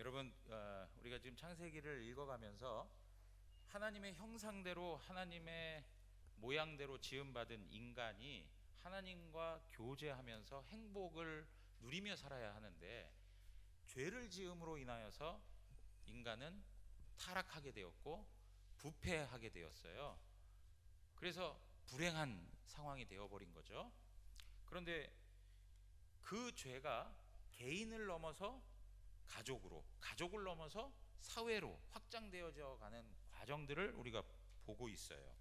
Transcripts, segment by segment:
여러분, 우리가 지금 창세기를 읽어가면서 하나님의 형상대로 하나님의 모양대로 지음받은 인간이 하나님과 교제하면서 행복을 누리며 살아야 하는데, 죄를 지음으로 인하여서 인간은 타락하게 되었고 부패하게 되었어요. 그래서 불행한 상황이 되어버린 거죠. 그런데 그 죄가 개인을 넘어서 가족을 넘어서 사회로 확장되어져 가는 과정들을 우리가 보고 있어요.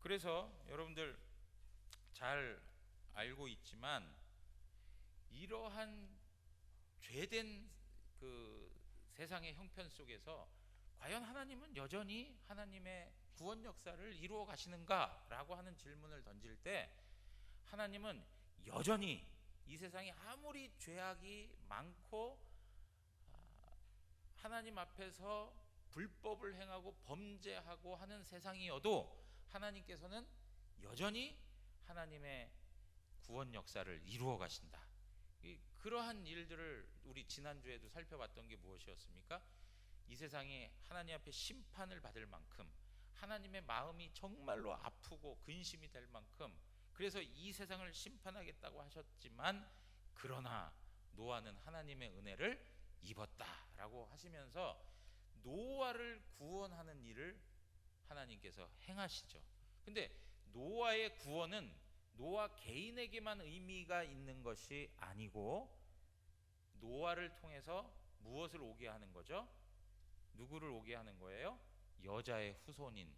그래서 여러분들 잘 알고 있지만, 이러한 죄된 그 세상의 형편 속에서 과연 하나님은 여전히 하나님의 구원 역사를 이루어 가시는가? 라고 하는 질문을 던질 때, 하나님은 여전히 이 세상에 아무리 죄악이 많고 하나님 앞에서 불법을 행하고 범죄하고 하는 세상이어도 하나님께서는 여전히 하나님의 구원 역사를 이루어 가신다. 그러한 일들을 우리 지난주에도 살펴봤던 게 무엇이었습니까? 이 세상이 하나님 앞에 심판을 받을 만큼 하나님의 마음이 정말로 아프고 근심이 될 만큼, 그래서 이 세상을 심판하겠다고 하셨지만, 그러나 노아는 하나님의 은혜를 입었다라고 하시면서 노아를 구원하는 일을 하나님께서 행하시죠. 근데 노아의 구원은 노아 개인에게만 의미가 있는 것이 아니고, 노아를 통해서 무엇을 오게 하는 거죠? 누구를 오게 하는 거예요? 여자의 후손인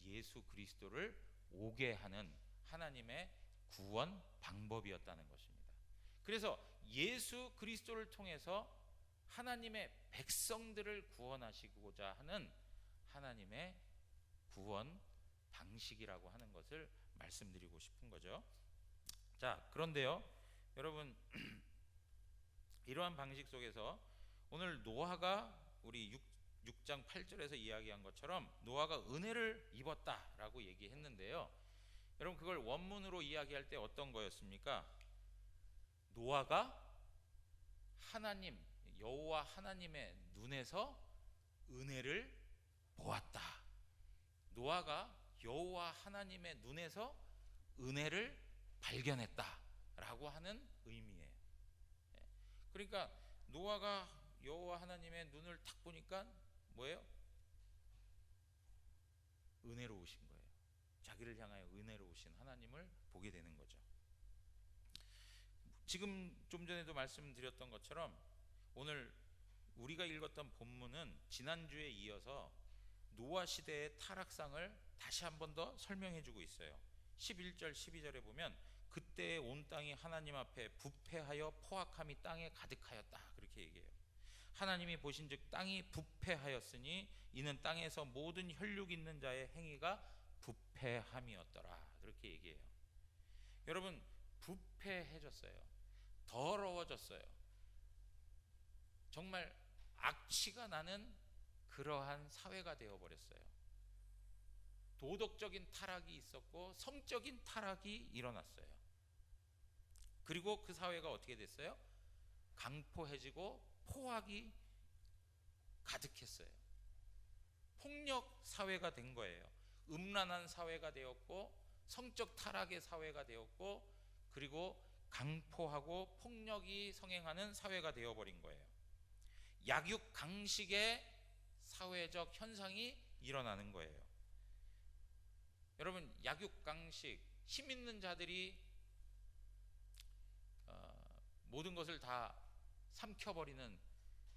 예수 그리스도를 오게 하는 하나님의 구원 방법이었다는 것입니다. 그래서 예수 그리스도를 통해서 하나님의 백성들을 구원하시고자 하는 하나님의 구원 방식이라고 하는 것을 말씀드리고 싶은 거죠. 자, 그런데요, 여러분, 이러한 방식 속에서 오늘 노아가 우리 6장 8절에서 이야기한 것처럼 노아가 은혜를 입었다라고 얘기했는데요, 여러분, 그걸 원문으로 이야기할 때 어떤 거였습니까? 노아가 하나님, 여호와 하나님의 눈에서 은혜를 보았다. 노아가 여호와 하나님의 눈에서 은혜를 발견했다라고 하는 의미예요. 그러니까 노아가 여호와 하나님의 눈을 딱 보니까 뭐예요? 은혜로우신 거예요. 자기를 향하여 은혜로우신 하나님을 보게 되는 거죠. 지금 좀 전에도 말씀드렸던 것처럼 오늘 우리가 읽었던 본문은 지난주에 이어서 노아 시대의 타락상을 다시 한 번 더 설명해 주고 있어요. 11절 12절에 보면, 그때 온 땅이 하나님 앞에 부패하여 포악함이 땅에 가득하였다, 그렇게 얘기해요. 하나님이 보신즉 땅이 부패하였으니 이는 땅에서 모든 혈육 있는 자의 행위가 부패함이었더라, 그렇게 얘기해요. 여러분, 부패해졌어요. 더러워졌어요. 정말 악취가 나는 그러한 사회가 되어버렸어요. 도덕적인 타락이 있었고 성적인 타락이 일어났어요. 그리고 그 사회가 어떻게 됐어요? 강포해지고 포악이 가득했어요. 폭력 사회가 된 거예요. 음란한 사회가 되었고 성적 타락의 사회가 되었고, 그리고 강포하고 폭력이 성행하는 사회가 되어버린 거예요. 약육강식의 사회적 현상이 일어나는 거예요. 여러분, 약육강식, 힘 있는 자들이 모든 것을 다 삼켜버리는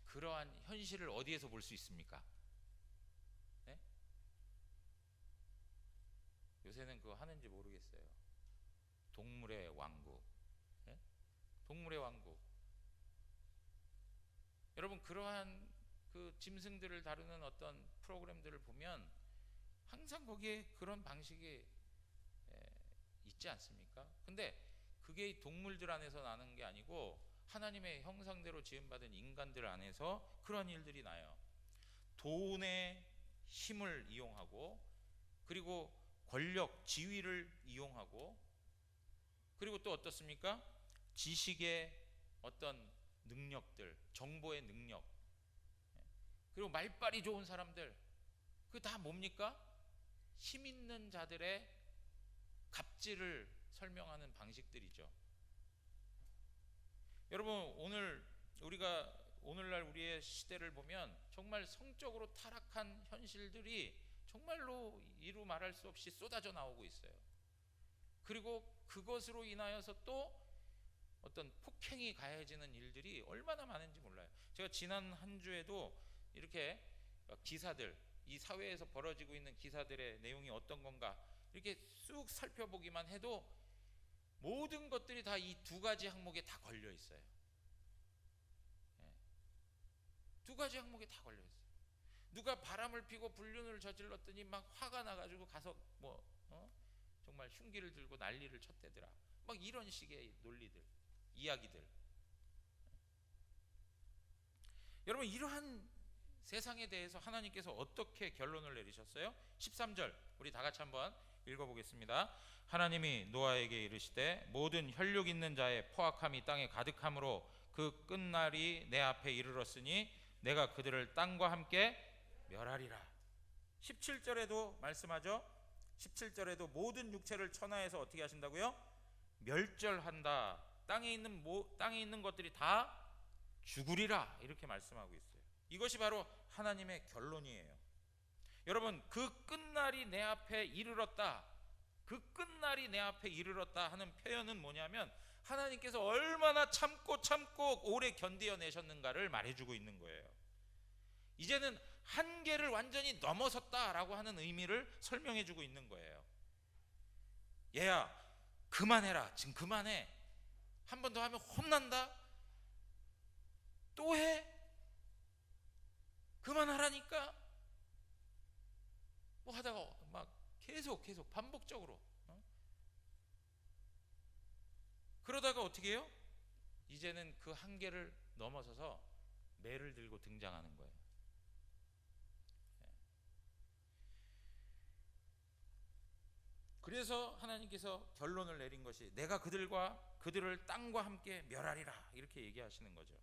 그러한 현실을 어디에서 볼 수 있습니까? 네? 요새는 그거 하는지 모르겠어요. 동물의 왕국, 네? 동물의 왕국. 여러분, 그러한 그 짐승들을 다루는 어떤 프로그램들을 보면 항상 거기에 그런 방식이 있지 않습니까? 근데 그게 동물들 안에서 나는 게 아니고 하나님의 형상대로 지음받은 인간들 안에서 그런 일들이 나요. 돈의 힘을 이용하고, 그리고 권력, 지위를 이용하고, 그리고 또 어떻습니까? 지식의 어떤 능력들, 정보의 능력, 그리고 말빨이 좋은 사람들, 그 다 뭡니까? 힘 있는 자들의 갑질을 설명하는 방식들이죠. 여러분, 오늘날 우리의 시대를 보면 정말 성적으로 타락한 현실들이 정말로 이루 말할 수 없이 쏟아져 나오고 있어요. 그리고 그것으로 인하여서 또 어떤 폭행이 가해지는 일들이 얼마나 많은지 몰라요. 제가 지난 한 주에도 이렇게 기사들, 이 사회에서 벌어지고 있는 기사들의 내용이 어떤 건가 이렇게 쑥 살펴보기만 해도 모든 것들이 다 이 두 가지 항목에 다 걸려 있어요. 두 가지 항목에 다 걸려 있어요. 누가 바람을 피고 불륜을 저질렀더니 막 화가 나가지고 가서 정말 흉기를 들고 난리를 쳤대더라. 막 이런 식의 논리들, 이야기들. 여러분, 이러한 세상에 대해서 하나님께서 어떻게 결론을 내리셨어요? 13절 우리 다 같이 한번 읽어보겠습니다. 하나님이 노아에게 이르시되 모든 혈육 있는 자의 포악함이 땅에 가득함으로 그 끝날이 내 앞에 이르렀으니 내가 그들을 땅과 함께 멸하리라. 17절에도 말씀하죠. 17절에도 모든 육체를 천하에서 어떻게 하신다고요? 멸절한다. 땅에 있는 것들이 다 죽으리라 이렇게 말씀하고 있어요. 이것이 바로 하나님의 결론이에요. 여러분, 그 끝날이 내 앞에 이르렀다, 그 끝날이 내 앞에 이르렀다 하는 표현은 뭐냐면 하나님께서 얼마나 참고 오래 견디어내셨는가를 말해주고 있는 거예요. 이제는 한계를 완전히 넘어섰다라고 하는 의미를 설명해주고 있는 거예요. 얘야, 그만해라. 지금 그만해. 한 번 더 하면 혼난다. 또 해? 그만하라니까. 뭐 하다가 막 계속 반복적으로 그러다가 어떻게 해요? 이제는 그 한계를 넘어서서 매를 들고 등장하는 거예요. 그래서 하나님께서 결론을 내린 것이 내가 그들을 땅과 함께 멸하리라 이렇게 얘기하시는 거죠.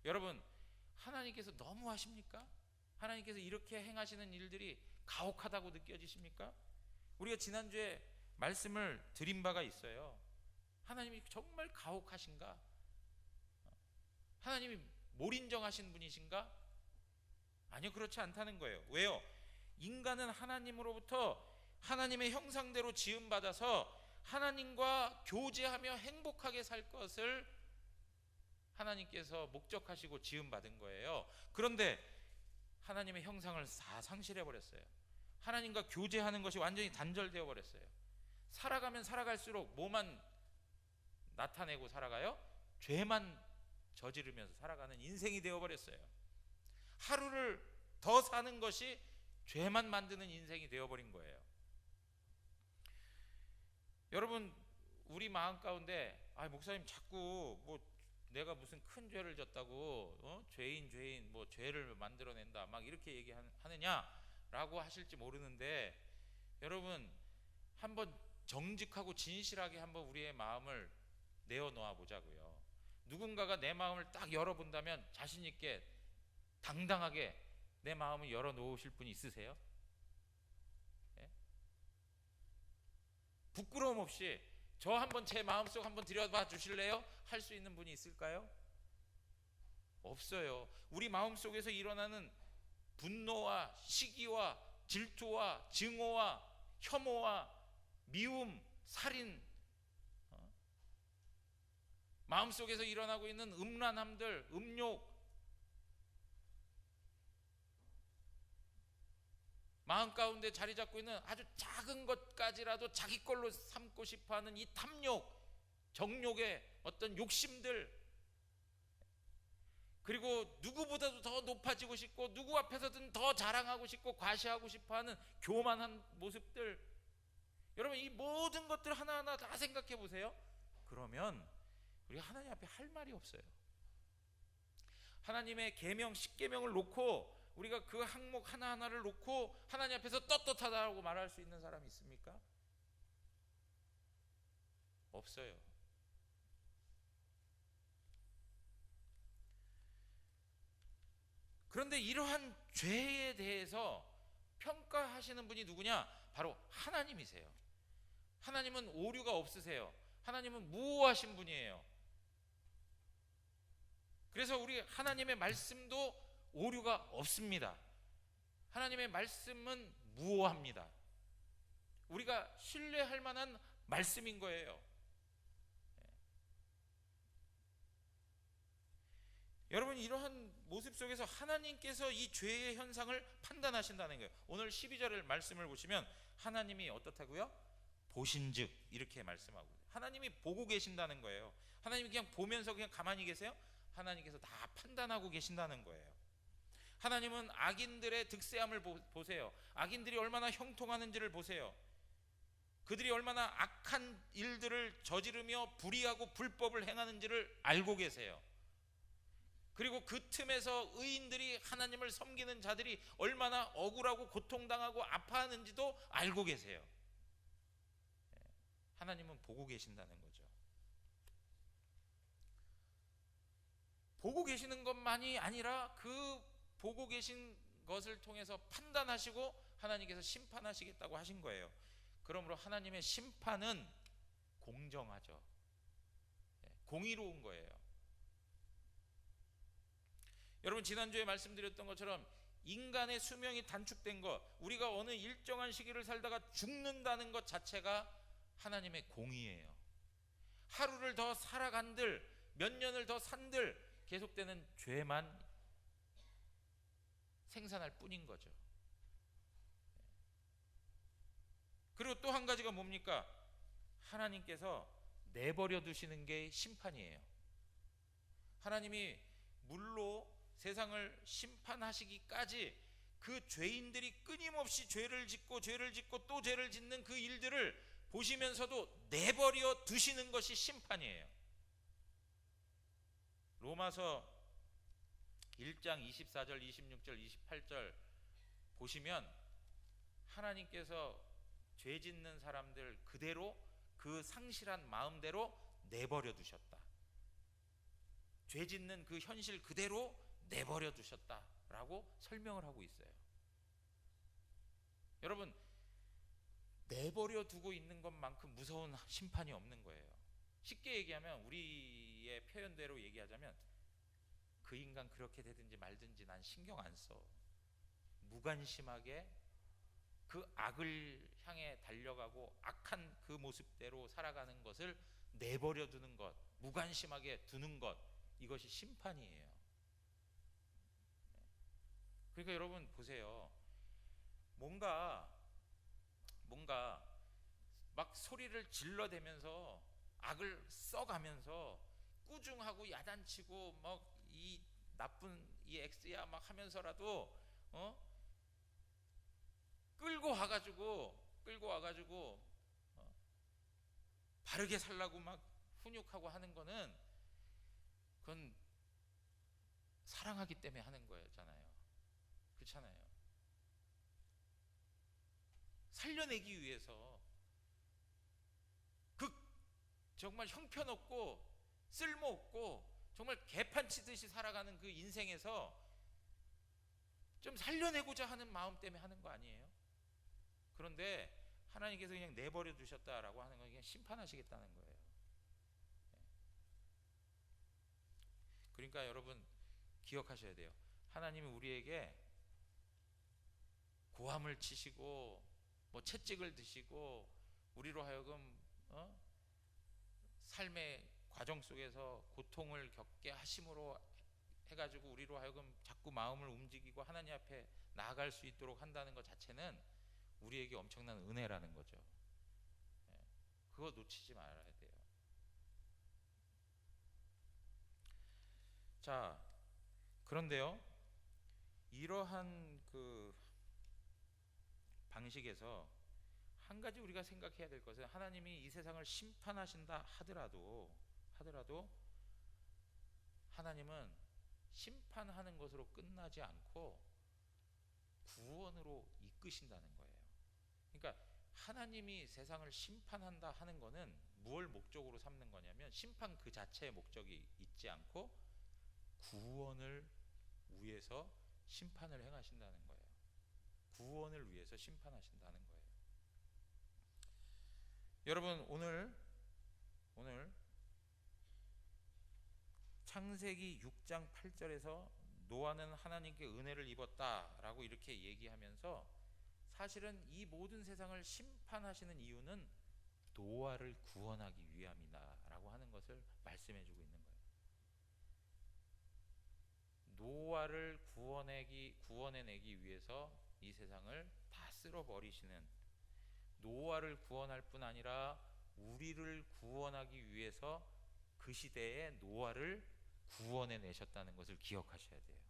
여러분, 하나님께서 너무하십니까? 하나님께서 이렇게 행하시는 일들이 가혹하다고 느껴지십니까? 우리가 지난주에 말씀을 드린 바가 있어요. 하나님이 정말 가혹하신가? 하나님이 몰인정하신 분이신가? 아니요, 그렇지 않다는 거예요. 왜요? 인간은 하나님으로부터 하나님의 형상대로 지음받아서 하나님과 교제하며 행복하게 살 것을 하나님께서 목적하시고 지음받은 거예요. 그런데 하나님의 형상을 다 상실해버렸어요. 하나님과 교제하는 것이 완전히 단절되어 버렸어요. 살아가면 살아갈수록 뭐만 나타내고 살아가요? 죄만 저지르면서 살아가는 인생이 되어버렸어요. 하루를 더 사는 것이 죄만 만드는 인생이 되어버린 거예요. 여러분, 우리 마음 가운데 목사님 자꾸 뭐 내가 무슨 큰 죄를 졌다고 죄인 뭐 죄를 만들어낸다 막 이렇게 얘기하느냐라고 하실지 모르는데, 여러분 한번 정직하고 진실하게 한번 우리의 마음을 내어놓아 보자고요. 누군가가 내 마음을 딱 열어본다면 자신 있게 당당하게 내 마음을 열어놓으실 분이 있으세요? 예? 부끄러움 없이 저 한번 제 마음속 한번 들여봐 주실래요? 할 수 있는 분이 있을까요? 없어요. 우리 마음속에서 일어나는 분노와 시기와 질투와 증오와 혐오와 미움, 살인, 마음속에서 일어나고 있는 음란함들, 음욕, 마음 가운데 자리 잡고 있는 아주 작은 것까지라도 자기 걸로 삼고 싶어하는 이 탐욕, 정욕의 어떤 욕심들, 그리고 누구보다도 더 높아지고 싶고 누구 앞에서든 더 자랑하고 싶고 과시하고 싶어하는 교만한 모습들, 여러분 이 모든 것들 하나하나 다 생각해 보세요. 그러면 우리가 하나님 앞에 할 말이 없어요. 하나님의 계명 10계명을 놓고 우리가 그 항목 하나하나를 놓고 하나님 앞에서 떳떳하다고 말할 수 있는 사람이 있습니까? 없어요. 그런데 이러한 죄에 대해서 평가하시는 분이 누구냐? 바로 하나님이세요. 하나님은 오류가 없으세요. 하나님은 무오하신 분이에요. 그래서 우리 하나님의 말씀도 오류가 없습니다. 하나님의 말씀은 무오합니다. 우리가 신뢰할 만한 말씀인 거예요. 여러분, 이러한 모습 속에서 하나님께서 이 죄의 현상을 판단하신다는 거예요. 오늘 12절 말씀을 보시면 하나님이 어떻다고요? 보신즉 이렇게 말씀하고, 하나님이 보고 계신다는 거예요. 하나님이 그냥 보면서 그냥 가만히 계세요? 하나님께서 다 판단하고 계신다는 거예요. 하나님은 악인들의 득세함을 보세요. 악인들이 얼마나 형통하는지를 보세요. 그들이 얼마나 악한 일들을 저지르며 불의하고 불법을 행하는지를 알고 계세요. 그리고 그 틈에서 의인들이, 하나님을 섬기는 자들이 얼마나 억울하고 고통당하고 아파하는지도 알고 계세요. 하나님은 보고 계신다는 거죠. 보고 계시는 것만이 아니라 그 보고 계신 것을 통해서 판단하시고 하나님께서 심판하시겠다고 하신 거예요. 그러므로 하나님의 심판은 공정하죠. 공의로운 거예요. 여러분, 지난주에 말씀드렸던 것처럼 인간의 수명이 단축된 것, 우리가 어느 일정한 시기를 살다가 죽는다는 것 자체가 하나님의 공의예요. 하루를 더 살아간들, 몇 년을 더 산들 계속되는 죄만 생산할 뿐인 거죠. 그리고 또 한 가지가 뭡니까? 하나님께서 내버려 두시는 게 심판이에요. 하나님이 물로 세상을 심판하시기까지 그 죄인들이 끊임없이 죄를 짓고 또 죄를 짓는 그 일들을 보시면서도 내버려 두시는 것이 심판이에요. 로마서 1장 24절, 26절, 28절 보시면 하나님께서 죄 짓는 사람들 그대로, 그 상실한 마음대로 내버려 두셨다. 죄 짓는 그 현실 그대로 내버려 두셨다라고 설명을 하고 있어요. 여러분, 내버려 두고 있는 것만큼 무서운 심판이 없는 거예요. 쉽게 얘기하면, 우리의 표현대로 얘기하자면, 그 인간 그렇게 되든지 말든지 난 신경 안 써. 무관심하게 그 악을 향해 달려가고 악한 그 모습대로 살아가는 것을 내버려 두는 것, 무관심하게 두는 것, 이것이 심판이에요. 그러니까 여러분 보세요. 뭔가 막 소리를 질러대면서 악을 써가면서 꾸중하고 야단치고 막 이 나쁜 이 X야 막 하면서라도 끌고 와가지고 바르게 살라고 막 훈육하고 하는 거는, 그건 사랑하기 때문에 하는 거잖아요. 그렇잖아요. 살려내기 위해서, 그 정말 형편없고 쓸모없고 정말 개판치듯이 살아가는 그 인생에서 좀 살려내고자 하는 마음 때문에 하는 거 아니에요? 그런데 하나님께서 그냥 내버려 두셨다라고 하는 건 그냥 심판하시겠다는 거예요. 그러니까 여러분 기억하셔야 돼요. 하나님이 우리에게 고함을 치시고 뭐 채찍을 드시고 우리로 하여금 삶의 과정 속에서 고통을 겪게 하심으로 해가지고 우리로 하여금 자꾸 마음을 움직이고 하나님 앞에 나아갈 수 있도록 한다는 것 자체는 우리에게 엄청난 은혜라는 거죠. 그거 놓치지 말아야 돼요. 자, 그런데요, 이러한 그 방식에서 한 가지 우리가 생각해야 될 것은, 하나님이 이 세상을 심판하신다 하더라도 하나님은 심판하는 것으로 끝나지 않고 구원으로 이끄신다는 거예요. 그러니까 하나님이 세상을 심판한다 하는 거는 무엇을 목적으로 삼는 거냐면, 심판 그 자체의 목적이 있지 않고 구원을 위해서 심판을 행하신다는 거예요. 구원을 위해서 심판하신다는 거예요. 여러분, 오늘 창세기 6장 8절에서 노아는 하나님께 은혜를 입었다라고 이렇게 얘기하면서 사실은 이 모든 세상을 심판하시는 이유는 노아를 구원하기 위함이다라고 하는 것을 말씀해주고 있는 거예요. 노아를 구원해내기 위해서 이 세상을 다 쓸어버리시는, 노아를 구원할 뿐 아니라 우리를 구원하기 위해서 그 시대에 노아를 구원해내셨다는 것을 기억하셔야 돼요.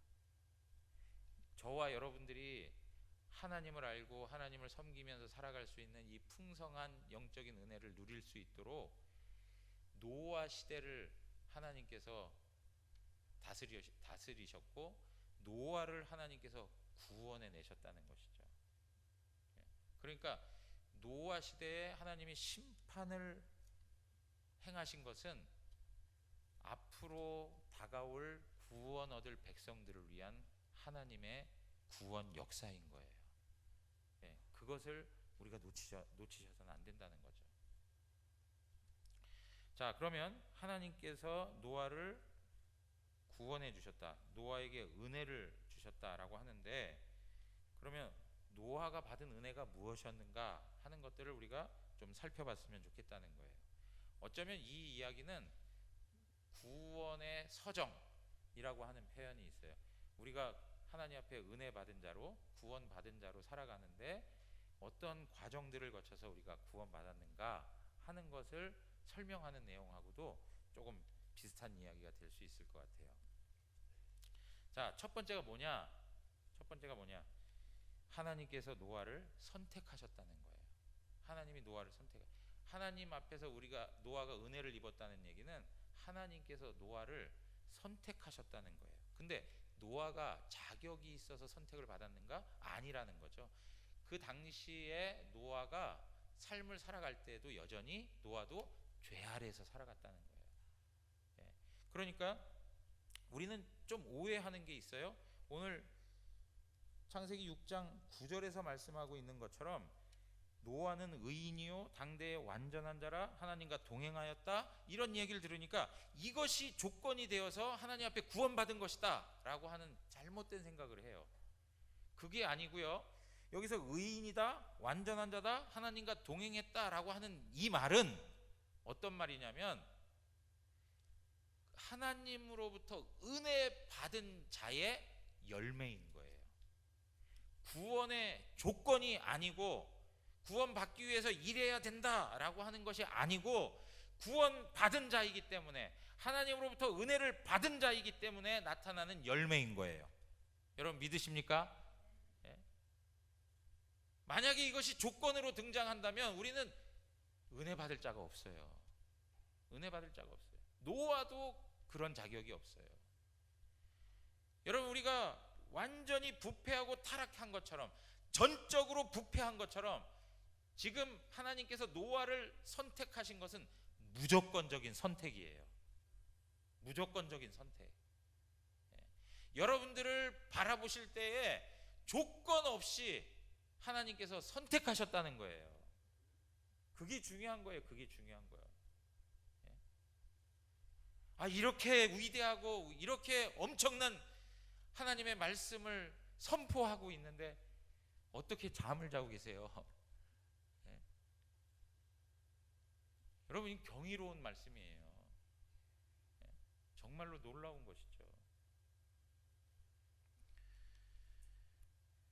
저와 여러분들이 하나님을 알고 하나님을 섬기면서 살아갈 수 있는 이 풍성한 영적인 은혜를 누릴 수 있도록 노아 시대를 하나님께서 다스리셨고 노아를 하나님께서 구원해내셨다는 것이죠. 그러니까 노아 시대에 하나님이 심판을 행하신 것은 앞으로 다가올 구원 얻을 백성들을 위한 하나님의 구원 역사인 거예요. 그것을 우리가 놓치셔서는 안 된다는 거죠. 자, 그러면 하나님께서 노아를 구원해 주셨다, 노아에게 은혜를 주셨다라고 하는데, 그러면 노아가 받은 은혜가 무엇이었는가 하는 것들을 우리가 좀 살펴봤으면 좋겠다는 거예요. 어쩌면 이 이야기는 구원의 서정이라고 하는 표현이 있어요. 우리가 하나님 앞에 은혜 받은 자로, 구원 받은 자로 살아가는데 어떤 과정들을 거쳐서 우리가 구원 받았는가 하는 것을 설명하는 내용하고도 조금 비슷한 이야기가 될 수 있을 것 같아요. 자, 첫 번째가 뭐냐? 하나님께서 노아를 선택하셨다는 거예요. 하나님이 노아를 하나님 앞에서 노아가 은혜를 입었다는 얘기는 하나님께서 노아를 선택하셨다는 거예요. 근데 노아가 자격이 있어서 선택을 받았는가? 아니라는 거죠. 그 당시에 노아가 삶을 살아갈 때도 여전히 노아도 죄 아래에서 살아갔다는 거예요. 그러니까 우리는 좀 오해하는 게 있어요. 오늘 창세기 6장 9절에서 말씀하고 있는 것처럼 노아는 의인이요 당대의 완전한 자라 하나님과 동행하였다, 이런 얘기를 들으니까 이것이 조건이 되어서 하나님 앞에 구원받은 것이다 라고 하는 잘못된 생각을 해요. 그게 아니고요, 여기서 의인이다, 완전한 자다, 하나님과 동행했다라고 하는 이 말은 어떤 말이냐면 하나님으로부터 은혜 받은 자의 열매인 거예요. 구원의 조건이 아니고, 구원받기 위해서 일해야 된다라고 하는 것이 아니고, 구원받은 자이기 때문에, 하나님으로부터 은혜를 받은 자이기 때문에 나타나는 열매인 거예요. 여러분 믿으십니까? 만약에 이것이 조건으로 등장한다면 우리는 은혜 받을 자가 없어요. 노아도 그런 자격이 없어요. 여러분, 우리가 완전히 부패하고 타락한 것처럼, 전적으로 부패한 것처럼, 지금 하나님께서 노아를 선택하신 것은 무조건적인 선택이에요. 무조건적인 선택. 여러분들을 바라보실 때에 조건 없이 하나님께서 선택하셨다는 거예요. 그게 중요한 거예요. 이렇게 위대하고 이렇게 엄청난 하나님의 말씀을 선포하고 있는데 어떻게 잠을 자고 계세요? 여러분, 경이로운 말씀이에요. 정말로 놀라운 것이죠.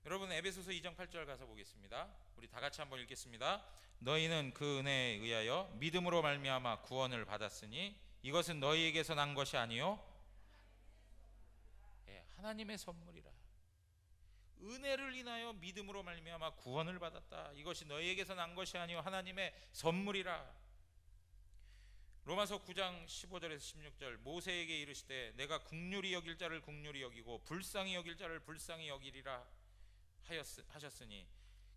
여러분, 에베소서 2장 8절 가서 보겠습니다. 우리 다 같이 한번 읽겠습니다. 너희는 그 은혜에 의하여 믿음으로 말미암아 구원을 받았으니 이것은 너희에게서 난 것이 아니요 하나님의 선물이라. 은혜를 인하여 믿음으로 말미암아 구원을 받았다. 이것이 너희에게서 난 것이 아니요 하나님의 선물이라. 로마서 9장 15절에서 16절, 모세에게 이르시되 내가 긍휼히 여길 자를 긍휼히 여기고 불쌍히 여길 자를 불쌍히 여기리라 하셨으니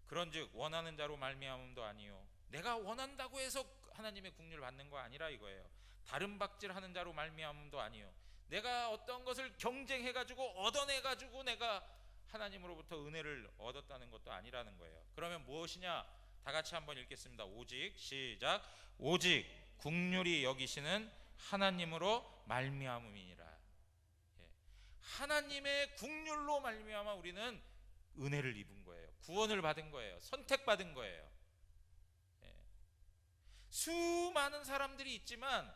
그런즉 원하는 자로 말미암음도 아니요 내가 원한다고 해서 하나님의 긍휼을 받는 거 아니라 이거예요. 다른 박질하는 자로 말미암음도 아니요 내가 어떤 것을 경쟁해가지고 얻어내가지고 내가 하나님으로부터 은혜를 얻었다는 것도 아니라는 거예요. 그러면 무엇이냐? 다 같이 한번 읽겠습니다. 오직, 시작. 오직 긍휼히 여기시는 하나님으로 말미암음이니라. 하나님의 긍휼로 말미암아 우리는 은혜를 입은 거예요. 구원을 받은 거예요. 선택받은 거예요. 수많은 사람들이 있지만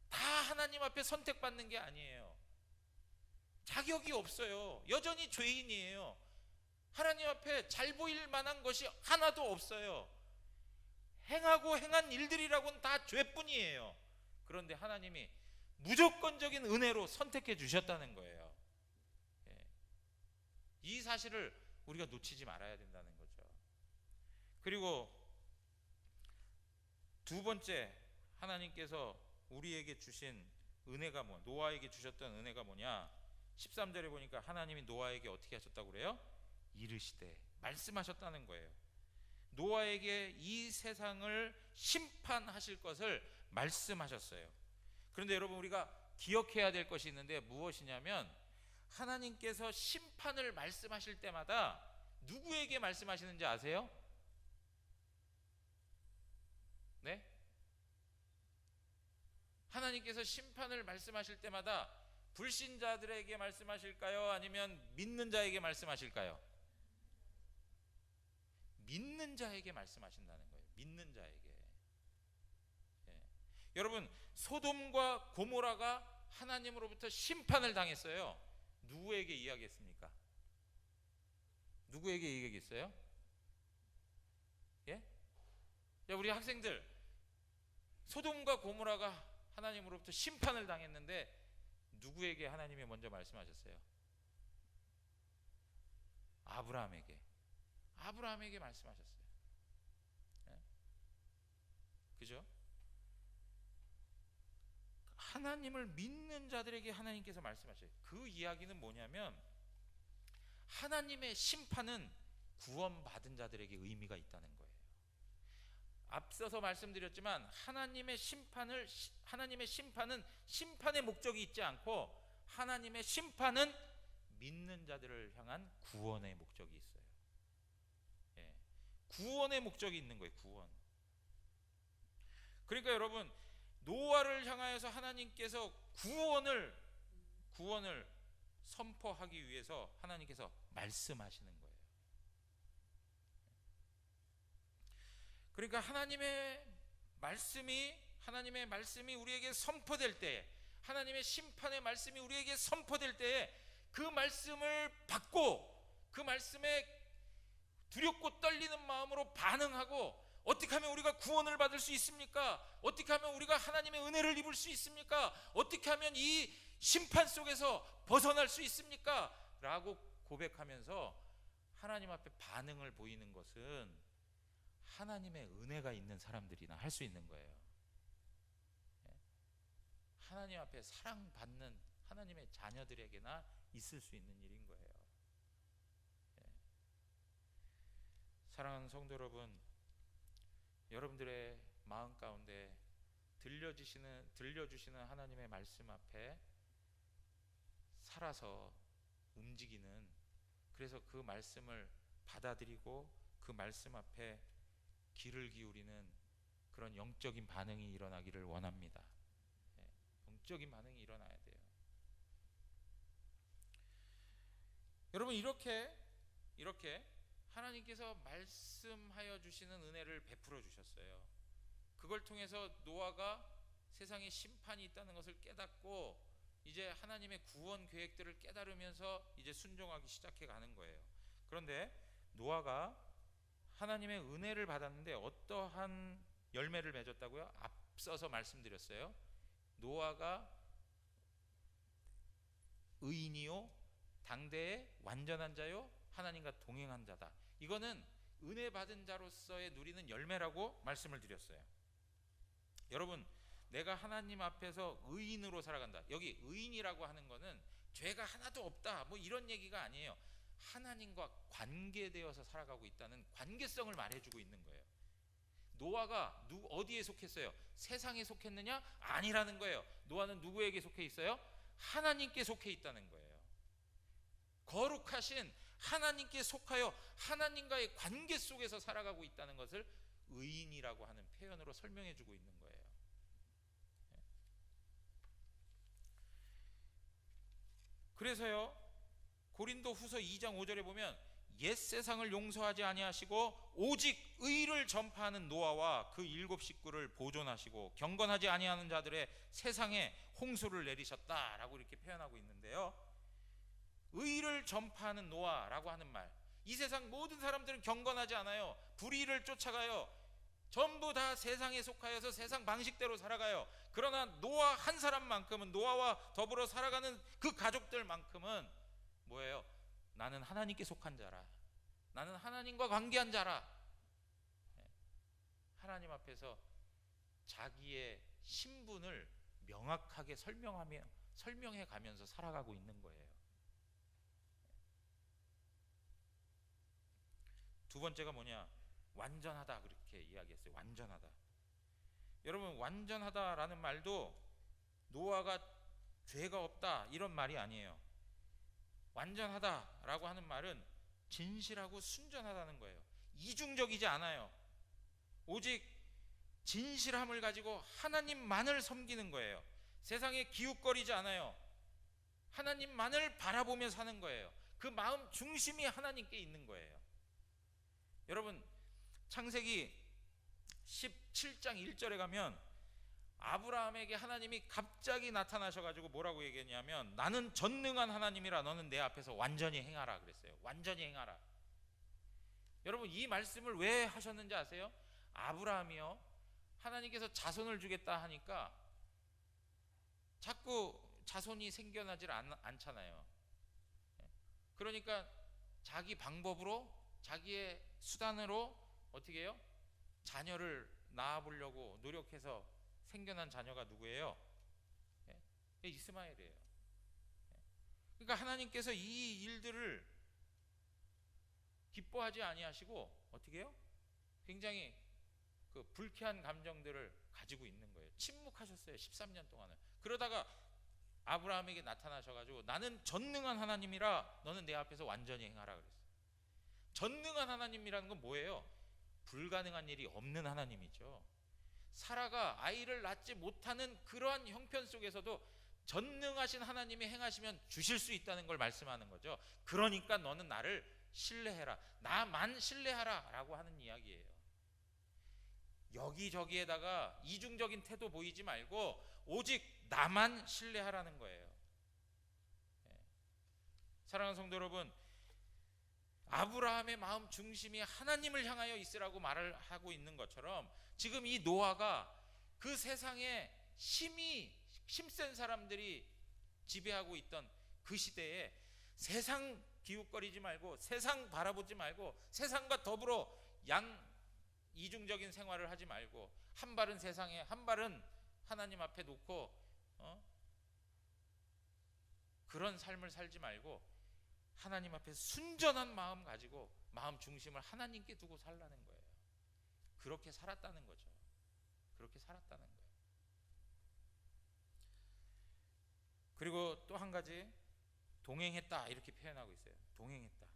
다 하나님 앞에 선택받는 게 아니에요. 자격이 없어요. 여전히 죄인이에요. 하나님 앞에 잘 보일 만한 것이 하나도 없어요. 행한 일들이라고는 다 죄뿐이에요. 그런데 하나님이 무조건적인 은혜로 선택해 주셨다는 거예요. 이 사실을 우리가 놓치지 말아야 된다는 거죠. 그리고 두 번째, 하나님께서 우리에게 주신 은혜가 노아에게 주셨던 은혜가 뭐냐? 13절에 보니까 하나님이 노아에게 어떻게 하셨다고 그래요? 이르시되, 말씀하셨다는 거예요. 노아에게 이 세상을 심판하실 것을 말씀하셨어요. 그런데 여러분, 우리가 기억해야 될 것이 있는데 무엇이냐면, 하나님께서 심판을 말씀하실 때마다 누구에게 말씀하시는지 아세요? 네? 하나님께서 심판을 말씀하실 때마다 불신자들에게 말씀하실까요? 아니면 믿는 자에게 말씀하실까요? 믿는 자에게 말씀하신다는 거예요. 믿는 자에게. 여러분, 소돔과 고모라가 하나님으로부터 심판을 당했어요. 누구에게 이야기했습니까? 누구에게 이야기했어요? 예? 자, 우리 학생들, 소돔과 고모라가 하나님으로부터 심판을 당했는데 누구에게 하나님이 먼저 말씀하셨어요? 아브라함에게 말씀하셨어요. 예? 그죠? 하나님을 믿는 자들에게 하나님께서 말씀하셔요. 그 이야기는 뭐냐면, 하나님의 심판은 구원받은 자들에게 의미가 있다는 거예요. 앞서서 말씀드렸지만 하나님의 심판은 심판의 목적이 있지 않고, 하나님의 심판은 믿는 자들을 향한 구원의 목적이 있어요. 구원의 목적이 있는 거예요. 그러니까 여러분, 노아를 향하여서 하나님께서 구원을 선포하기 위해서 하나님께서 말씀하시는 거예요. 그러니까 하나님의 말씀이 우리에게 선포될 때, 하나님의 심판의 말씀이 우리에게 선포될 때에 그 말씀을 받고 그 말씀에 두렵고 떨리는 마음으로 반응하고, 어떻게 하면 우리가 구원을 받을 수 있습니까? 어떻게 하면 우리가 하나님의 은혜를 입을 수 있습니까? 어떻게 하면 이 심판 속에서 벗어날 수 있습니까? 라고 고백하면서 하나님 앞에 반응을 보이는 것은 하나님의 은혜가 있는 사람들이나 할 수 있는 거예요. 하나님 앞에 사랑받는 하나님의 자녀들에게나 있을 수 있는 일인 거예요. 사랑하는 성도 여러분, 여러분들의 마음 가운데 들려주시는 하나님의 말씀 앞에 살아서 움직이는, 그래서 그 말씀을 받아들이고 그 말씀 앞에 귀를 기울이는 그런 영적인 반응이 일어나기를 원합니다. 영적인 반응이 일어나야 돼요. 여러분, 이렇게 하나님께서 말씀하여 주시는 은혜를 베풀어 주셨어요. 그걸 통해서 노아가 세상에 심판이 있다는 것을 깨닫고 이제 하나님의 구원 계획들을 깨달으면서 이제 순종하기 시작해 가는 거예요. 그런데 노아가 하나님의 은혜를 받았는데 어떠한 열매를 맺었다고요? 앞서서 말씀드렸어요. 노아가 의인이요 당대의 완전한 자요 하나님과 동행한 자다. 이거는 은혜 받은 자로서의 누리는 열매라고 말씀을 드렸어요. 여러분, 내가 하나님 앞에서 의인으로 살아간다. 여기 의인이라고 하는 거는 죄가 하나도 없다, 뭐 이런 얘기가 아니에요. 하나님과 관계되어서 살아가고 있다는 관계성을 말해주고 있는 거예요. 노아가 어디에 속했어요? 세상에 속했느냐? 아니라는 거예요. 노아는 누구에게 속해 있어요? 하나님께 속해 있다는 거예요. 거룩하신 하나님께 속하여 하나님과의 관계 속에서 살아가고 있다는 것을 의인이라고 하는 표현으로 설명해 주고 있는 거예요. 그래서요, 고린도 후서 2장 5절에 보면 옛 세상을 용서하지 아니하시고 오직 의를 전파하는 노아와 그 7 식구를 보존하시고 경건하지 아니하는 자들의 세상에 홍수를 내리셨다라고 이렇게 표현하고 있는데요, 의를 전파하는 노아라고 하는 말, 이 세상 모든 사람들은 경건하지 않아요. 불의를 쫓아가요. 전부 다 세상에 속하여서 세상 방식대로 살아가요. 그러나 노아 한 사람만큼은, 노아와 더불어 살아가는 그 가족들만큼은 뭐예요? 나는 하나님께 속한 자라, 나는 하나님과 관계한 자라. 하나님 앞에서 자기의 신분을 명확하게 설명해 가면서 살아가고 있는 거예요. 두 번째가 뭐냐? 완전하다, 그렇게 이야기했어요. 완전하다. 여러분, 완전하다라는 말도 노아가 죄가 없다 이런 말이 아니에요. 완전하다라고 하는 말은 진실하고 순전하다는 거예요. 이중적이지 않아요. 오직 진실함을 가지고 하나님만을 섬기는 거예요. 세상에 기웃거리지 않아요. 하나님만을 바라보며 사는 거예요. 그 마음 중심이 하나님께 있는 거예요. 여러분, 창세기 17장 1절에 가면 아브라함에게 하나님이 갑자기 나타나셔가지고 뭐라고 얘기했냐면, 나는 전능한 하나님이라 너는 내 앞에서 완전히 행하라 그랬어요. 완전히 행하라. 여러분, 이 말씀을 왜 하셨는지 아세요? 아브라함이요, 하나님께서 자손을 주겠다 하니까 자꾸 자손이 생겨나질 않잖아요. 그러니까 자기 방법으로, 자기의 수단으로 어떻게 해요? 자녀를 낳아보려고 노력해서 생겨난 자녀가 누구예요? 이스마엘이에요. 그러니까 하나님께서 이 일들을 기뻐하지 아니하시고 어떻게 해요? 굉장히 그 불쾌한 감정들을 가지고 있는 거예요. 침묵하셨어요. 13년 동안을. 그러다가 아브라함에게 나타나셔가지고 나는 전능한 하나님이라 너는 내 앞에서 완전히 행하라 그랬어요. 전능한 하나님이라는 건 뭐예요? 불가능한 일이 없는 하나님이죠. 사라가 아이를 낳지 못하는 그러한 형편 속에서도 전능하신 하나님이 행하시면 주실 수 있다는 걸 말씀하는 거죠. 그러니까 너는 나를 신뢰해라, 나만 신뢰하라 라고 하는 이야기예요. 여기저기에다가 이중적인 태도 보이지 말고 오직 나만 신뢰하라는 거예요. 사랑하는 성도 여러분, 아브라함의 마음 중심이 하나님을 향하여 있으라고 말을 하고 있는 것처럼 지금 이 노아가 그 세상에 힘센 사람들이 지배하고 있던 그 시대에 세상 기웃거리지 말고, 세상 바라보지 말고, 세상과 더불어 이중적인 생활을 하지 말고, 한 발은 세상에 한 발은 하나님 앞에 놓고 그런 삶을 살지 말고 하나님 앞에 순전한 마음 가지고 마음 중심을 하나님께 두고 살라는 거예요. 그렇게 살았다는 거죠. 그렇게 살았다는 거예요. 그리고 또 한 가지, 동행했다 이렇게 표현하고 있어요. 동행했다.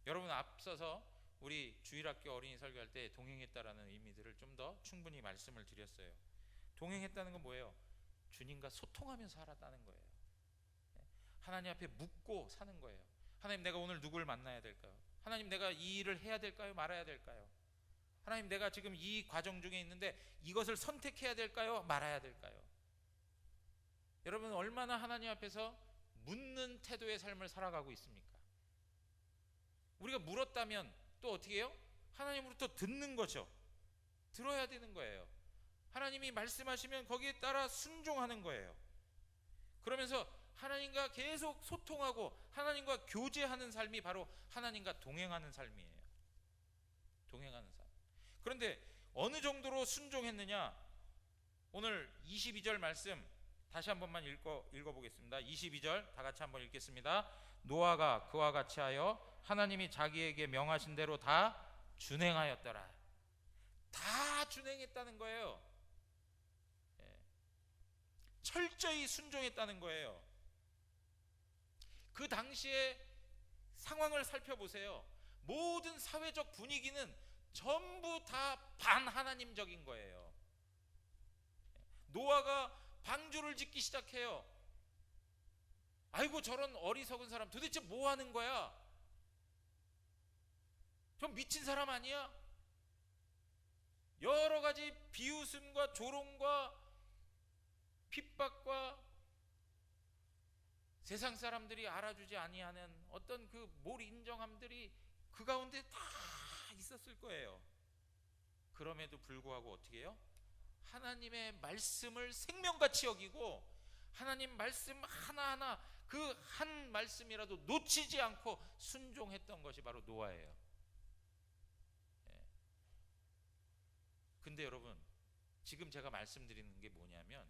여러분, 앞서서 우리 주일학교 어린이 설교할 때 동행했다라는 의미들을 좀 더 충분히 말씀을 드렸어요. 동행했다는 건 뭐예요? 주님과 소통하면서 살았다는 거예요. 하나님 앞에 묻고 사는 거예요. 하나님, 내가 오늘 누굴 만나야 될까요? 하나님, 내가 이 일을 해야 될까요? 말아야 될까요? 하나님, 내가 지금 이 과정 중에 있는데 이것을 선택해야 될까요? 말아야 될까요? 여러분, 얼마나 하나님 앞에서 묻는 태도의 삶을 살아가고 있습니까? 우리가 물었다면 또 어떻게 해요? 하나님으로부터 듣는 거죠. 들어야 되는 거예요. 하나님이 말씀하시면 거기에 따라 순종하는 거예요. 그러면서 하나님과 계속 소통하고 하나님과 교제하는 삶이 바로 하나님과 동행하는 삶이에요. 동행하는 삶. 그런데 어느 정도로 순종했느냐? 오늘 22절 말씀 다시 한 번만 읽어보겠습니다. 22절 다 같이 한번 읽겠습니다. 노아가 그와 같이 하여 하나님이 자기에게 명하신 대로 다 준행하였더라. 다 준행했다는 거예요. 철저히 순종했다는 거예요. 그 당시에 상황을 살펴보세요. 모든 사회적 분위기는 전부 다 반하나님적인 거예요. 노아가 방주를 짓기 시작해요. 아이고, 저런 어리석은 사람 도대체 뭐 하는 거야? 좀 미친 사람 아니야? 여러 가지 비웃음과 조롱과 핍박과 세상 사람들이 알아주지 아니하는 어떤 그 몰 인정함들이 그 가운데 다 있었을 거예요. 그럼에도 불구하고 어떻게 해요? 하나님의 말씀을 생명같이 여기고 하나님 말씀 하나하나 그 한 말씀이라도 놓치지 않고 순종했던 것이 바로 노아예요. 근데 여러분, 지금 제가 말씀드리는 게 뭐냐면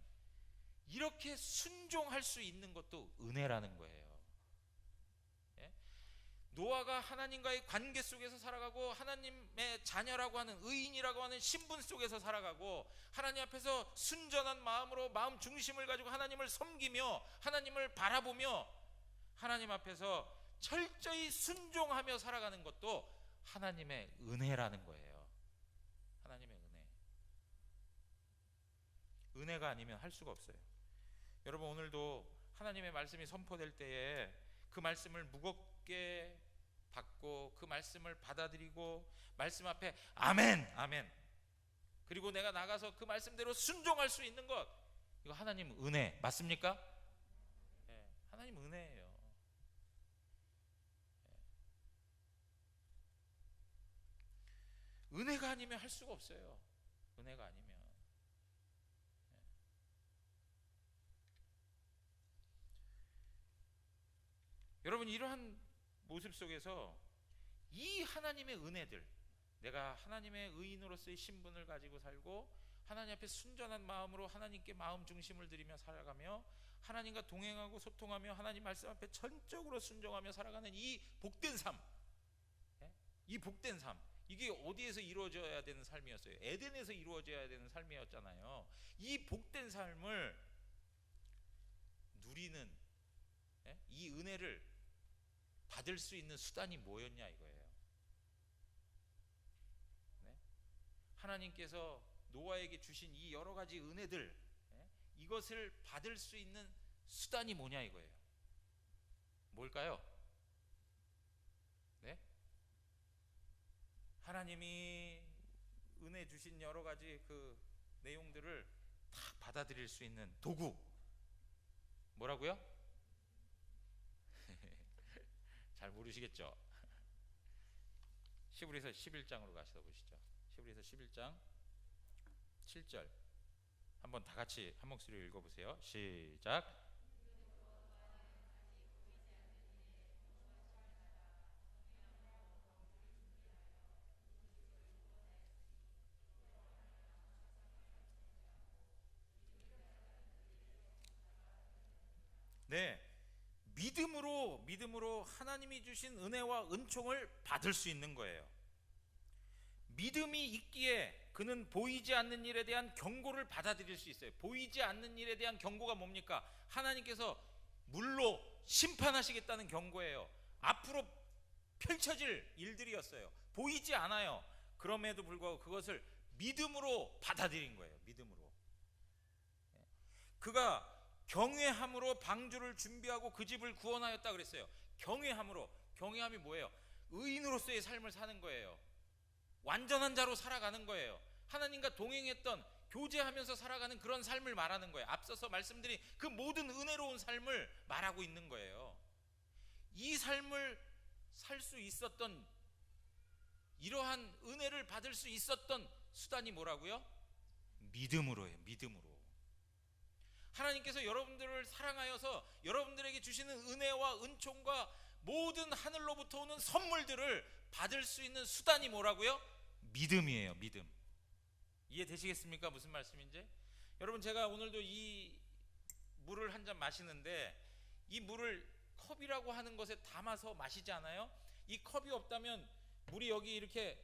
이렇게 순종할 수 있는 것도 은혜라는 거예요. 노아가 하나님과의 관계 속에서 살아가고 하나님의 자녀라고 하는 의인이라고 하는 신분 속에서 살아가고 하나님 앞에서 순전한 마음으로 마음 중심을 가지고 하나님을 섬기며 하나님을 바라보며 하나님 앞에서 철저히 순종하며 살아가는 것도 하나님의 은혜라는 거예요. 하나님의 은혜. 은혜가 아니면 할 수가 없어요. 여러분, 오늘도 하나님의 말씀이 선포될 때에 그 말씀을 무겁게 받고 그 말씀을 받아들이고 말씀 앞에 아멘, 아멘, 그리고 내가 나가서 그 말씀대로 순종할 수 있는 것, 이거 하나님 은혜 맞습니까? 네, 하나님 은혜예요. 네. 은혜가 아니면 할 수가 없어요. 은혜가 아니면. 여러분, 이러한 모습 속에서 이 하나님의 은혜들, 내가 하나님의 의인으로서의 신분을 가지고 살고 하나님 앞에 순전한 마음으로 하나님께 마음 중심을 들이며 살아가며 하나님과 동행하고 소통하며 하나님 말씀 앞에 전적으로 순종하며 살아가는 이 복된 삶, 이 복된 삶, 이게 어디에서 이루어져야 되는 삶이었어요? 에덴에서 이루어져야 되는 삶이었잖아요. 이 복된 삶을 누리는, 이 은혜를 받을 수 있는 수단이 뭐였냐 이거예요. 네? 하나님께서 노아에게 주신 이 여러 가지 은혜들, 이것을 받을 수 있는 수단이 뭐냐 이거예요. 뭘까요? 네? 하나님이 은혜 주신 여러 가지 그 내용들을 다 받아들일 수 있는 도구, 뭐라고요? 잘 모르시겠죠? 히브리서 11장으로 가셔 보시죠. 히브리서 11장 7절 한번 다 같이 한 목소리로 읽어보세요. 시작. 네, 믿음으로 하나님이 주신 은혜와 은총을 받을 수 있는 거예요. 믿음이 있기에 그는 보이지 않는 일에 대한 경고를 받아들일 수 있어요. 보이지 않는 일에 대한 경고가 뭡니까? 하나님께서 물로 심판하시겠다는 경고예요. 앞으로 펼쳐질 일들이었어요. 보이지 않아요. 그럼에도 불구하고 그것을 믿음으로 받아들인 거예요. 믿음으로. 그가 경외함으로 방주를 준비하고 그 집을 구원하였다 그랬어요. 경외함이 뭐예요? 의인으로서의 삶을 사는 거예요. 완전한 자로 살아가는 거예요. 하나님과 동행했던, 교제하면서 살아가는 그런 삶을 말하는 거예요. 앞서서 말씀드린 그 모든 은혜로운 삶을 말하고 있는 거예요. 이 삶을 살 수 있었던, 이러한 은혜를 받을 수 있었던 수단이 뭐라고요? 믿음으로예요. 믿음으로. 하나님께서 여러분들을 사랑하여서 여러분들에게 주시는 은혜와 은총과 모든 하늘로부터 오는 선물들을 받을 수 있는 수단이 뭐라고요? 믿음이에요. 믿음. 이해되시겠습니까? 무슨 말씀인지? 여러분, 제가 오늘도 이 물을 한 잔 마시는데 이 물을 컵이라고 하는 것에 담아서 마시지 않아요? 이 컵이 없다면 물이 여기 이렇게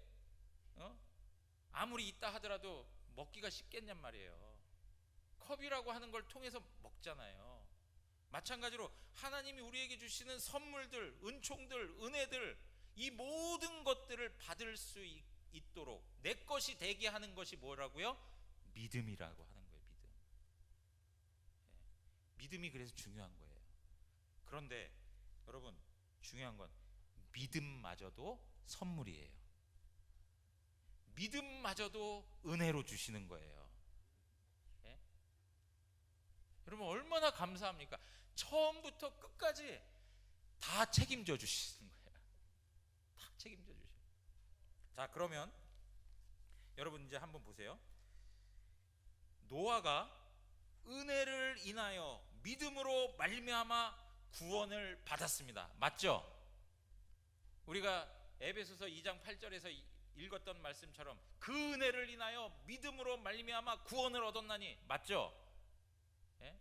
아무리 있다 하더라도 먹기가 쉽겠냔 말이에요. 컵이라고 하는 걸 통해서 먹잖아요. 마찬가지로 하나님이 우리에게 주시는 선물들, 은총들, 은혜들, 이 모든 것들을 받을 수 있도록 내 것이 되게 하는 것이 뭐라고요? 믿음이라고 하는 거예요. 믿음. 믿음이 그래서 중요한 거예요. 그런데 여러분, 중요한 건 믿음마저도 선물이에요. 믿음마저도 은혜로 주시는 거예요. 예? 여러분, 얼마나 감사합니까? 처음부터 끝까지 다 책임져 주시는 거예요. 다 책임져 주셔요. 자, 그러면 여러분 이제 한번 보세요. 노아가 은혜를 인하여 믿음으로 말미암아 구원을 받았습니다. 맞죠? 우리가 에베소서 2장 8절에서 읽었던 말씀처럼 그 은혜를 인하여 믿음으로 말미암아 구원을 얻었나니, 맞죠? 예?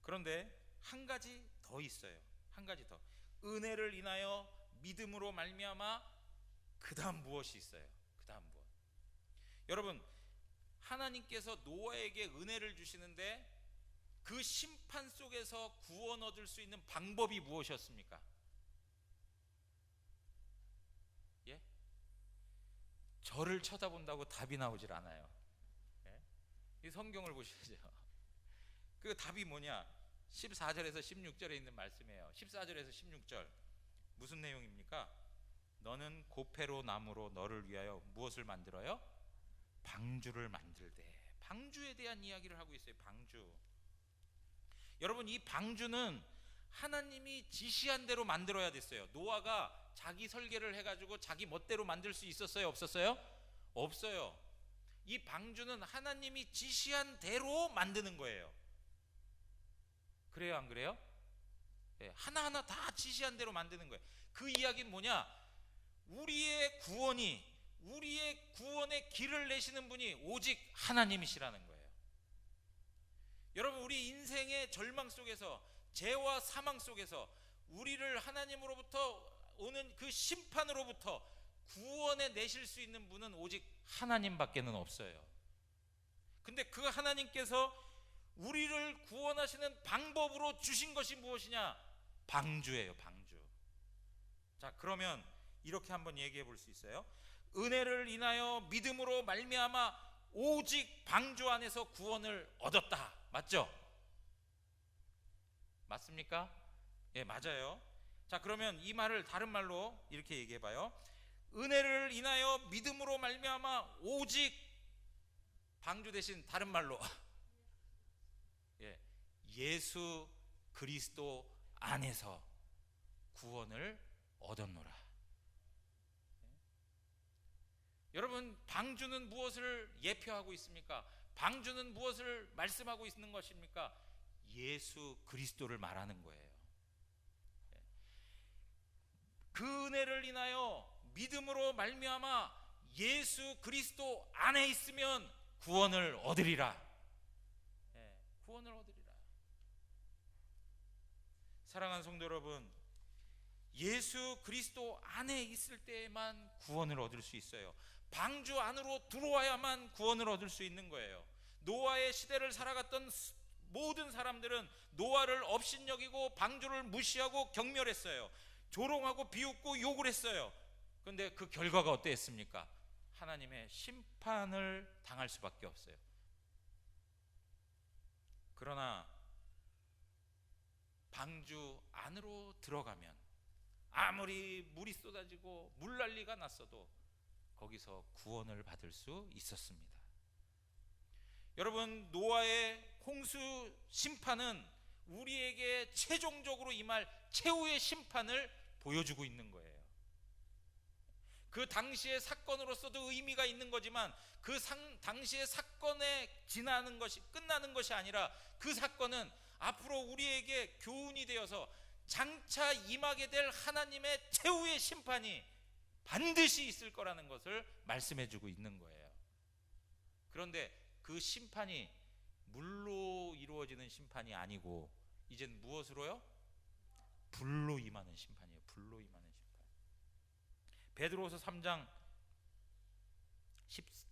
그런데 한 가지 더 있어요. 한 가지 더. 은혜를 인하여 믿음으로 말미암아 그 다음 무엇이 있어요? 그 다음 무엇? 여러분, 하나님께서 노아에게 은혜를 주시는데 그 심판 속에서 구원 얻을 수 있는 방법이 무엇이었습니까? 예? 저를 쳐다본다고 답이 나오질 않아요. 예? 이 성경을 보시죠. 그 답이 뭐냐? 14절에서 16절에 있는 말씀이에요. 14절에서 16절 무슨 내용입니까? 너는 고페로 나무로 너를 위하여 무엇을 만들어요? 방주를 만들되. 방주에 대한 이야기를 하고 있어요. 방주. 여러분, 이 방주는 하나님이 지시한 대로 만들어야 됐어요. 노아가 자기 설계를 해가지고 자기 멋대로 만들 수 있었어요? 없었어요? 없어요. 이 방주는 하나님이 지시한 대로 만드는 거예요. 그래요, 안 그래요? 네, 하나하나 다 지시한 대로 만드는 거예요. 그 이야기는 뭐냐? 우리의 구원의 길을 내시는 분이 오직 하나님이시라는 거예요. 여러분, 우리 인생의 절망 속에서, 죄와 사망 속에서 우리를 하나님으로부터 오는 그 심판으로부터 구원해 내실 수 있는 분은 오직 하나님밖에는 없어요. 근데 그 하나님께서 우리를 구원하시는 방법으로 주신 것이 무엇이냐? 방주예요. 방주. 자, 그러면 이렇게 한번 얘기해 볼 수 있어요. 은혜를 인하여 믿음으로 말미암아 오직 방주 안에서 구원을 얻었다. 맞죠? 맞습니까? 예, 맞아요. 자, 그러면 이 말을 다른 말로 이렇게 얘기해 봐요. 은혜를 인하여 믿음으로 말미암아 오직 방주 대신 다른 말로 예, 예수 그리스도 안에서 구원을 얻었노라. 여러분, 방주는 무엇을 예표하고 있습니까? 방주는 무엇을 말씀하고 있는 것입니까? 예수 그리스도를 말하는 거예요. 그 은혜를 인하여 믿음으로 말미암아 예수 그리스도 안에 있으면 구원을 얻으리라. 구원을 얻으리라. 사랑하는 성도 여러분, 예수 그리스도 안에 있을 때에만 구원을 얻을 수 있어요. 방주 안으로 들어와야만 구원을 얻을 수 있는 거예요. 노아의 시대를 살아갔던 모든 사람들은 노아를 업신여기고 방주를 무시하고 경멸했어요. 조롱하고 비웃고 욕을 했어요. 그런데 그 결과가 어땠습니까? 하나님의 심판을 당할 수밖에 없어요. 그러나 방주 안으로 들어가면 아무리 물이 쏟아지고 물난리가 났어도 거기서 구원을 받을 수 있었습니다. 여러분, 노아의 홍수 심판은 우리에게 최종적으로 임할 최후의 심판을 보여주고 있는 거예요. 그 당시의 사건으로서도 의미가 있는 거지만 그 당시의 사건에 끝나는 것이 아니라 그 사건은 앞으로 우리에게 교훈이 되어서 장차 임하게 될 하나님의 최후의 심판이 반드시 있을 거라는 것을 말씀해 주고 있는 거예요. 그런데 그 심판이 물로 이루어지는 심판이 아니고 이젠 무엇으로요? 불로 임하는 심판이에요. 불로 임하는 심판. 베드로후서 3장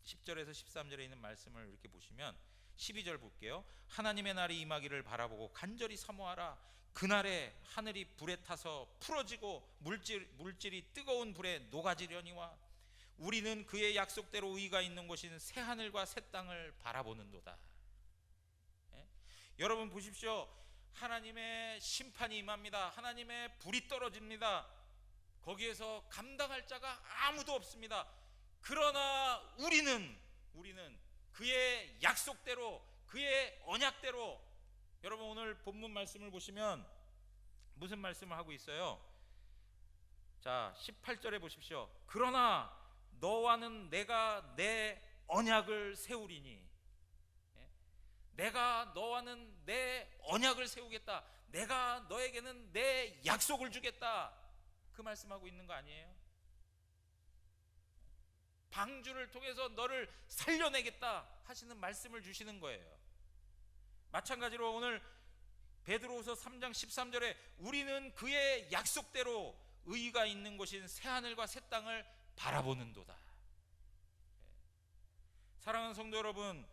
10절에서 13절에 있는 말씀을 이렇게 보시면 12절 볼게요. 하나님의 날이 임하기를 바라보고 간절히 사모하라. 그날에 하늘이 불에 타서 풀어지고 물질이 뜨거운 불에 녹아지려니와 우리는 그의 약속대로 의가 있는 곳인 새 하늘과 새 땅을 바라보는도다. 예? 여러분 보십시오. 하나님의 심판이 임합니다. 하나님의 불이 떨어집니다. 거기에서 감당할 자가 아무도 없습니다. 그러나 우리는 그의 약속대로, 그의 언약대로, 여러분 오늘 본문 말씀을 보시면 무슨 말씀을 하고 있어요? 자, 18절에 보십시오. 그러나 너와는 내가 내 언약을 세우리니, 내가 너와는 내 언약을 세우겠다. 내가 너에게는 내 약속을 주겠다. 그 말씀하고 있는 거 아니에요? 방주를 통해서 너를 살려내겠다 하시는 말씀을 주시는 거예요. 마찬가지로 오늘 베드로후서 3장 13절에 우리는 그의 약속대로 의가 있는 곳인 새하늘과 새 땅을 바라보는도다. 사랑하는 성도 여러분,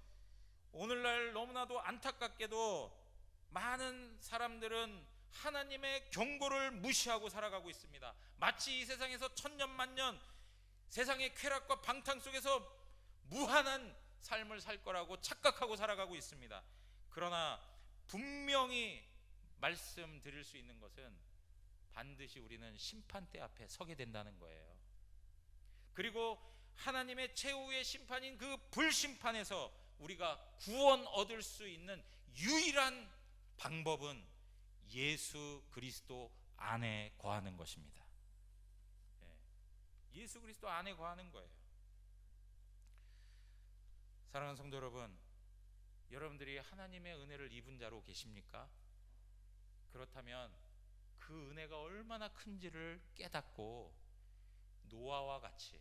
오늘날 너무나도 안타깝게도 많은 사람들은 하나님의 경고를 무시하고 살아가고 있습니다. 마치 이 세상에서 천년만년 세상의 쾌락과 방탕 속에서 무한한 삶을 살 거라고 착각하고 살아가고 있습니다. 그러나 분명히 말씀드릴 수 있는 것은 반드시 우리는 심판대 앞에 서게 된다는 거예요. 그리고 하나님의 최후의 심판인 그 불심판에서 우리가 구원 얻을 수 있는 유일한 방법은 예수 그리스도 안에 거하는 것입니다. 예수 그리스도 안에 거하는 거예요. 사랑하는 성도 여러분, 여러분들이 하나님의 은혜를 입은 자로 계십니까? 그렇다면 그 은혜가 얼마나 큰지를 깨닫고 노아와 같이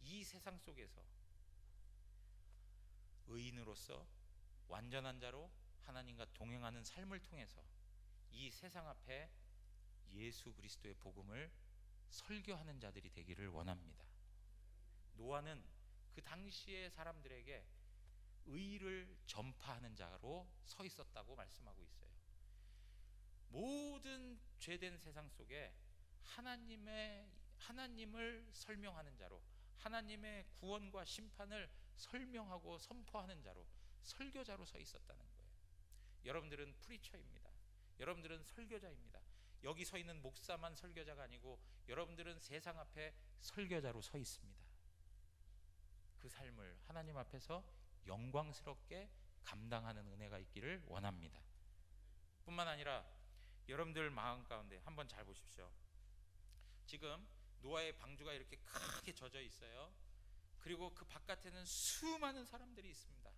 이 세상 속에서 의인으로서 완전한 자로 하나님과 동행하는 삶을 통해서 이 세상 앞에 예수 그리스도의 복음을 설교하는 자들이 되기를 원합니다. 노아는 그 당시의 사람들에게 의를 전파하는 자로 서 있었다고 말씀하고 있어요. 모든 죄된 세상 속에 하나님을 설명하는 자로, 하나님의 구원과 심판을 설명하고 선포하는 자로, 설교자로 서 있었다는 거예요. 여러분들은 프리처입니다. 여러분들은 설교자입니다. 여기 서 있는 목사만 설교자가 아니고 여러분들은 세상 앞에 설교자로 서 있습니다. 그 삶을 하나님 앞에서 영광스럽게 감당하는 은혜가 있기를 원합니다. 뿐만 아니라 여러분들 마음 가운데 한번 잘 보십시오. 지금 노아의 방주가 이렇게 크게 젖어 있어요. 그리고 그 바깥에는 수많은 사람들이 있습니다.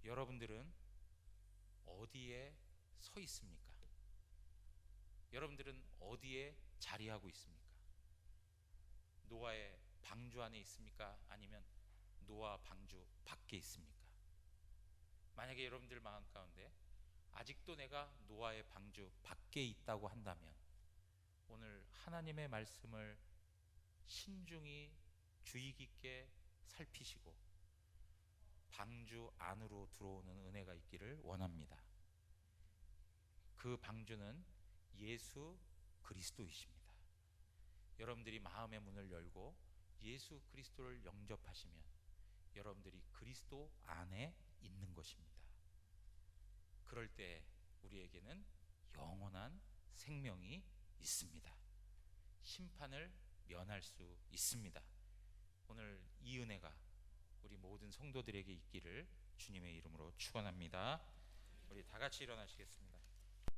여러분들은 어디에 서 있습니까? 여러분들은 어디에 자리하고 있습니까? 노아의 방주 안에 있습니까? 아니면 노아 방주 밖에 있습니까? 만약에 여러분들 마음 가운데 아직도 내가 노아의 방주 밖에 있다고 한다면 오늘 하나님의 말씀을 신중히 주의 깊게 살피시고 방주 안으로 들어오는 은혜가 있기를 원합니다. 그 방주는 예수 그리스도이십니다. 여러분들이 마음의 문을 열고 예수 그리스도를 영접하시면 여러분들이 그리스도 안에 있는 것입니다. 그럴 때 우리에게는 영원한 생명이 있습니다. 심판을 면할 수 있습니다. 오늘 이 은혜가 우리 모든 성도들에게 있기를 주님의 이름으로 축원합니다. 우리 다 같이 일어나시겠습니다.